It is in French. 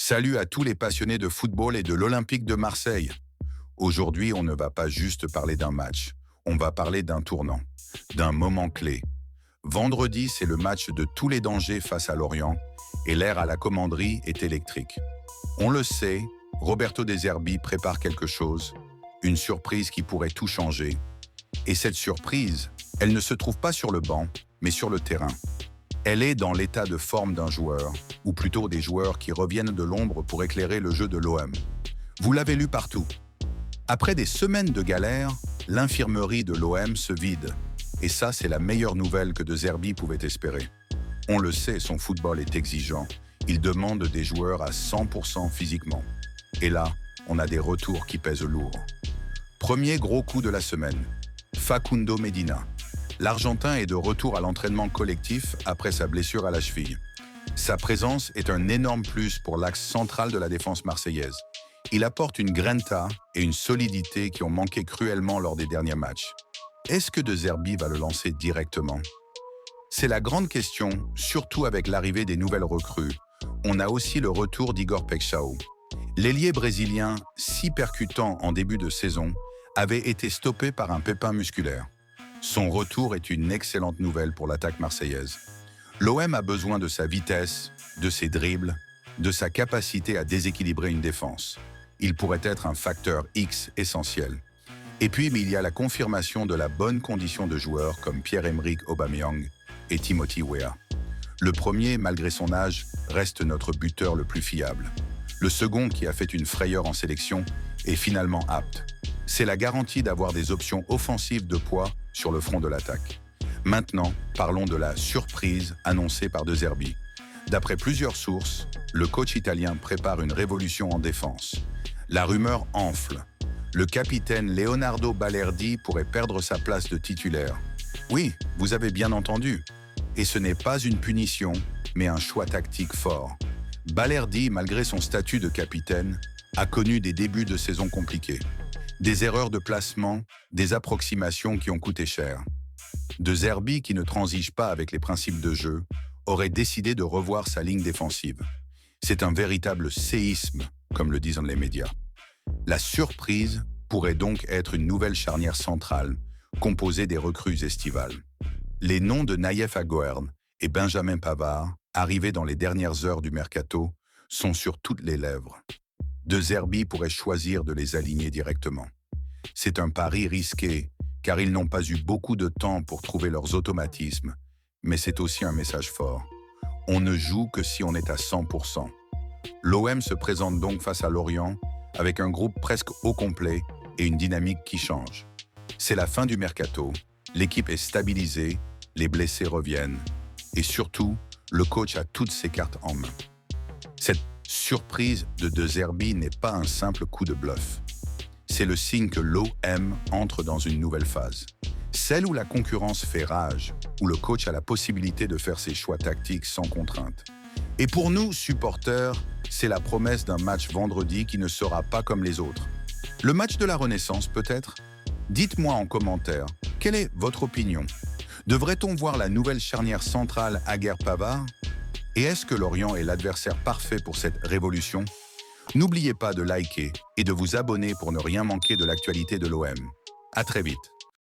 Salut à tous les passionnés de football et de l'Olympique de Marseille. Aujourd'hui, on ne va pas juste parler d'un match, on va parler d'un tournant, d'un moment clé. Vendredi, c'est le match de tous les dangers face à Lorient et l'air à la commanderie est électrique. On le sait, Roberto De Zerbi prépare quelque chose, une surprise qui pourrait tout changer. Et cette surprise, elle ne se trouve pas sur le banc, mais sur le terrain. Elle est dans l'état de forme d'un joueur, ou plutôt des joueurs qui reviennent de l'ombre pour éclairer le jeu de l'OM. Vous l'avez lu partout. Après des semaines de galère, l'infirmerie de l'OM se vide. Et ça, c'est la meilleure nouvelle que De Zerbi pouvait espérer. On le sait, son football est exigeant. Il demande des joueurs à 100% physiquement. Et là, on a des retours qui pèsent lourd. Premier gros coup de la semaine. Facundo Medina. L'Argentin est de retour à l'entraînement collectif après sa blessure à la cheville. Sa présence est un énorme plus pour l'axe central de la défense marseillaise. Il apporte une grinta et une solidité qui ont manqué cruellement lors des derniers matchs. Est-ce que De Zerbi va le lancer directement? C'est la grande question, surtout avec l'arrivée des nouvelles recrues. On a aussi le retour d'Igor Peixao. L'ailier brésilien, si percutant en début de saison, avait été stoppé par un pépin musculaire. Son retour est une excellente nouvelle pour l'attaque marseillaise. L'OM a besoin de sa vitesse, de ses dribbles, de sa capacité à déséquilibrer une défense. Il pourrait être un facteur X essentiel. Et puis, il y a la confirmation de la bonne condition de joueurs comme Pierre-Emerick Aubameyang et Timothy Weah. Le premier, malgré son âge, reste notre buteur le plus fiable. Le second, qui a fait une frayeur en sélection, est finalement apte. C'est la garantie d'avoir des options offensives de poids sur le front de l'attaque. Maintenant, parlons de la surprise annoncée par De Zerbi. D'après plusieurs sources, le coach italien prépare une révolution en défense. La rumeur enfle. Le capitaine Leonardo Balerdi pourrait perdre sa place de titulaire. Oui, vous avez bien entendu. Et ce n'est pas une punition, mais un choix tactique fort. Balerdi, malgré son statut de capitaine, a connu des débuts de saison compliqués. Des erreurs de placement, des approximations qui ont coûté cher. De Zerbi, qui ne transige pas avec les principes de jeu, aurait décidé de revoir sa ligne défensive. C'est un véritable séisme, comme le disent les médias. La surprise pourrait donc être une nouvelle charnière centrale, composée des recrues estivales. Les noms de Nayef Aguerd et Benjamin Pavard, arrivés dans les dernières heures du mercato, sont sur toutes les lèvres. De Zerbi pourrait choisir de les aligner directement. C'est un pari risqué, car ils n'ont pas eu beaucoup de temps pour trouver leurs automatismes, mais c'est aussi un message fort. On ne joue que si on est à 100%. L'OM se présente donc face à Lorient, avec un groupe presque au complet et une dynamique qui change. C'est la fin du mercato, l'équipe est stabilisée, les blessés reviennent, et surtout, le coach a toutes ses cartes en main. Cette surprise de Zerbi n'est pas un simple coup de bluff. C'est le signe que l'OM entre dans une nouvelle phase. Celle où la concurrence fait rage, où le coach a la possibilité de faire ses choix tactiques sans contrainte. Et pour nous, supporters, c'est la promesse d'un match vendredi qui ne sera pas comme les autres. Le match de la Renaissance, peut-être? Dites-moi en commentaire, quelle est votre opinion? Devrait-on voir la nouvelle charnière centrale Aguerd-Pavard? Et est-ce que Lorient est l'adversaire parfait pour cette révolution? N'oubliez pas de liker et de vous abonner pour ne rien manquer de l'actualité de l'OM. À très vite.